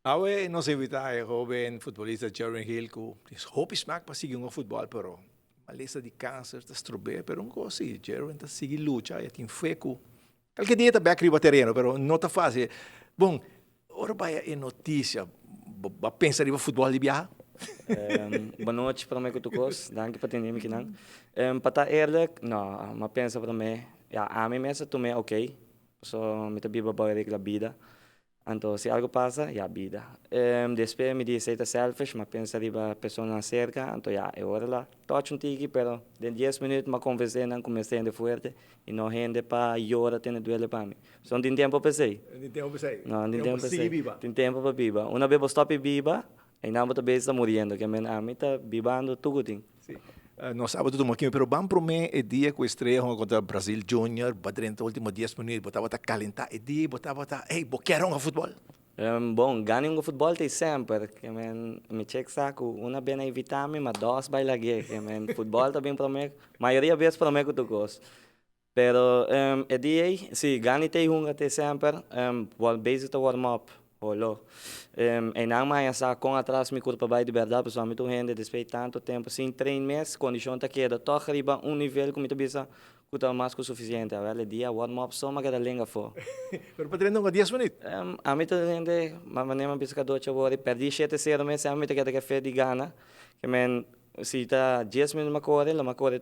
Awe, nos invita a joven futbolista Jeremy Hill que hope smaak para seguir um futebol, pero malesa de câncer, está estrobe, pero um coisa, Jeremy está seguir luta, e aqui em feco. Qualquer dia está back riba terreno, pero não está fácil. Bom, ora vai a notícia, pensa riba futebol de viajar? Boa noite para mim, Kutukos. Dank para ter me kinang. Para estar eerlijk, não, mas pensa para mim, ja, a mim mesmo também ok. So, me tabi babae la vida. Então, se algo passa, ja, vida. Depois me diz, está selfish, mas pensa riba pessoa cerca, então, ja, é hora lá. Touch um tiki, pero de 10 minutos, mas conversei, não comecei a forte, e não rende para llorar, tem duele para mim. Só tem tempo para sei. Tem tempo para sei. Não, tem tempo para seguir sei. viva. Tem tempo para viva. Uma vez stop viva, e não está bem está morrendo, que a mim está vivando tudo tem. Sim. Nós sábado do aqui, pero vamos para mim é dia que estreia contra o Brasil Junior, batendo último 10 minutos, botava a calentar, é dia, botava a, ei, quero um futebol. Bom, ganhar um futebol tem sempre, que me check saco, uma vez na evitame, mas dois vai lá que futebol também para mim, maioria vezes para mim que tu gosta. Pero é dia, se ganhar tem até sempre, wal basic to warm up. Olô. E não mais essa com atrás me curva vai de verdade, pessoal, me tô rende depois tanto tempo, sem treino mês, condição tá queda, toca arriba nível como tu bisa, que tá mais que o suficiente, a velha dia warm up só mas que da lenga for. Pero para treinar com 10 minutos. A mim tá rende, mas maneira bisa que doce agora, perdi 7-0 mês, a mim tá que café de gana, que men se tá 10 minutos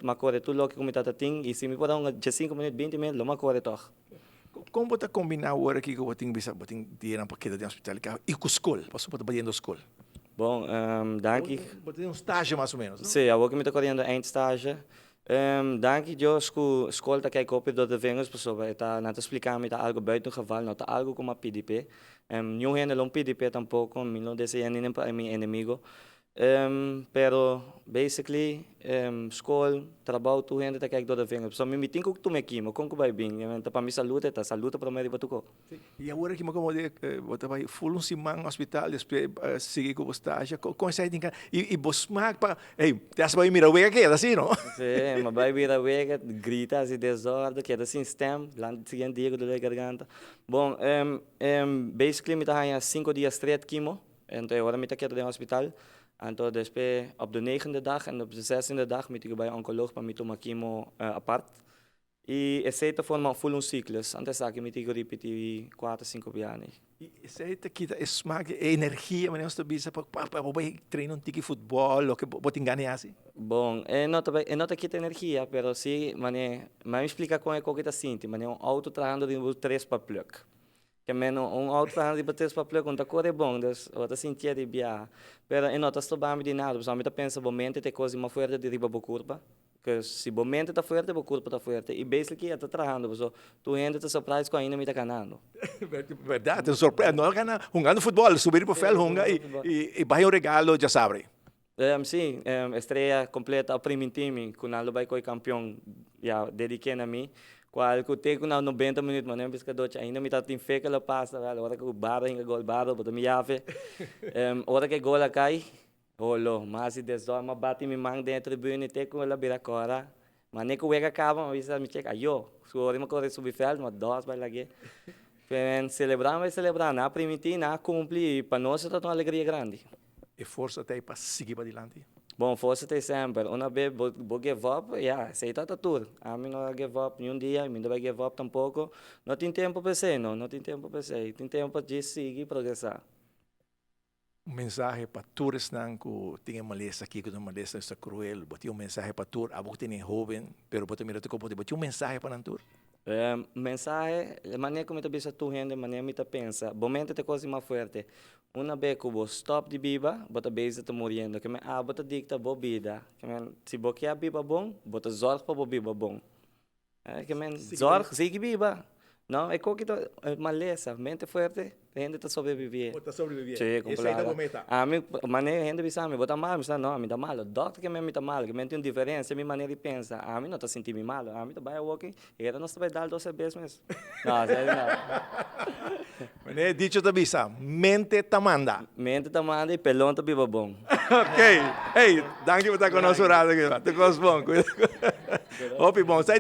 macore, tu logo como tá ting, e se me pode dar 5 minutos, 20 minutos, lo macore toca. Como você combinar o hora que eu tenho bisa, boting dia na paquete de hospital e com escola, posso botar batendo escola. Bom, danke. Botar um estágio mais ou menos. Sim, agora que me está correndo eindestage. Danke, Jos, que a escola está kijken door de vingers, pessoal, está na te explicar, me tá algo buiten geval, não tá algo como a PDP. Não é não PDP tampouco, me não deseja nem para meu inimigo. Pero basically, school, trabalho, tu ainda tá kijken door de vingers. So, me tenho que tu me aqui, mas como vai bem? Tá para mim saúde, tá saúde para mim de batuco. E agora que me acomodei, botar vai full um simão hospital, depois seguir com o estágio, com essa ideia e bosmak para, ei, te as vai mirar o aqui, assim, não? Sim, mas vai vir a vega, grita, se desordem, que é assim, stem, lá no seguinte dia, do garganta. Bom, basically, me tá aí 5 dias straight quimo, então agora me tá aqui no hospital. Então, depois, op de 9e dag en op de 16e dag, moet ik bij een oncoloog para me tomar quimo apart. E essa forma full um ciclos. Antes aqui me tive repetir 4-5 vezes. E essa aqui é smaak, energia, mas não estou bisa para treinar um tique futebol, ou que botem ganhar assim. Bom, não tá aqui energia, pero sim, mas me explica como é que está sente, mas um auto trajando de 3 para plug. Que menos auto trajando de 3 para plug, quando a cor é bom, dus outra sentia de viajar. Pero em outra estou bem de nada, pessoal, me tá pensa, bom, mente tem coisa mais forte de riba a curva. Que se bom mente está forte, a curva está forte. E basically está trajando, pessoal, tu ainda está surpreso com ainda me está ganhando. Verdade, surpresa, não ganha, jogando futebol, subir para o fel, e vai um regalo, já sabe. Sim, estreia completa ao primeiro time, quando ele vai com campeão, já dediquei a mim. Qual que tenho na 90 minutos, mas não pescador, ainda me está tem fé que ela passa, hora que o barro hinga gol barro, botar me ave, hora que gol cai, olho, mas se desordem, mas bate me mang dentro do tribune, tem com ela vira cora, mas nem que o ega acaba, mas isso me checa, ayo, se o orima corre subir fel, mas dois vai lá que, vai celebrar, na primitiva, na cumprir, para nós é uma alegria grande. E força até para seguir para adiante. Bom, força tem sempre. Uma vez vou give up, já, aceita tudo. A mim não give up nenhum dia, a mim não vai give up tampouco. Não tem tempo para ser, não tem tempo para ser. Tem tempo para seguir e progressar. Mensagem para todos que tinha malesa aqui, que não malesa está cruel. Botei mensagem para todos, a boca tem jovem, pero botei mira tu copo, botei mensagem para todos. Mensagem, a maneira como tu pensa tu rende, a maneira como tu pensa. Momento é coisa mais forte. Uma vez que você stop de biba, bota beijo tá morrendo. Que bota dicta boa vida. Que se você quer biba bom, bota zorg para biba bom. Que zorg, siga biba. Não, é que maleza, mente forte, a gente está sobrevivendo. Está sobrevivendo. Sim, completo. A mim, maneira, a gente pensa, me bota mal, mas não, me dá mal. O doutor que me dá mal, que me tem diferença, minha maneira de pensar. A mim não está sentindo mal, a mim está bem walking, e era nós vai dar 12 vezes mesmo. Não, sério não. Mas dicho também, mente tá manda. Mente tá manda e pelão tá biba bom. Ok. Hey, dank je voor dat conosco raad. Tu gosto bom. Hopi bom. Sai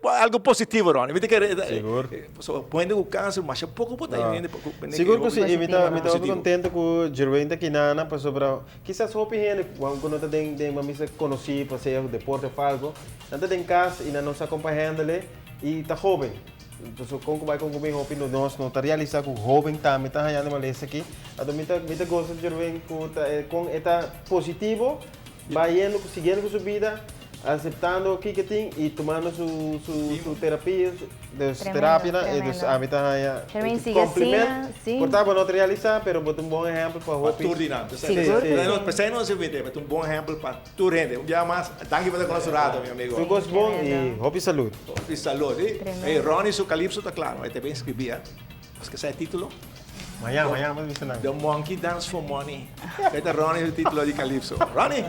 algo positivo, Ronnie. Viste que Seguro. so põe o câncer, mas é pouco botar ainda. Siguro que sim, Positivo, me tá positivo. contente com o Jerwin daqui na para sobra. Quizás hopi gente, quando tá tem uma missa conheci para ser o deporte falgo, nada tem casa e na nossa acompanhando ele e tá jovem. Então, como vai com o bem hopi no nós não tá realizar com jovem tá, me tá hayando uma lesa aqui. A do me tá gosta de Jerwin com eta positivo, vai indo seguindo com sua vida. Aceptando o que tem e tomando su terapia, terapia e dos hábitos Jerwin sigue assim, sim. Portanto, não realizar, mas botar um bom exemplo para o Tudo dinâmico. Seguro que sim. Pensei não se vende, mas um bom exemplo para tu rende. dia mais, danke por ter conosco rato, meu amigo. Tu gosto bom e hope saúde. E saúde. Hey, Ronnie, su Calypso está claro. Aí também escrevi, Mas que sai título? Amanhã, mas isso não. The Monkey Dance for Money. Esse é Ronnie, o título de Calypso. Ronnie!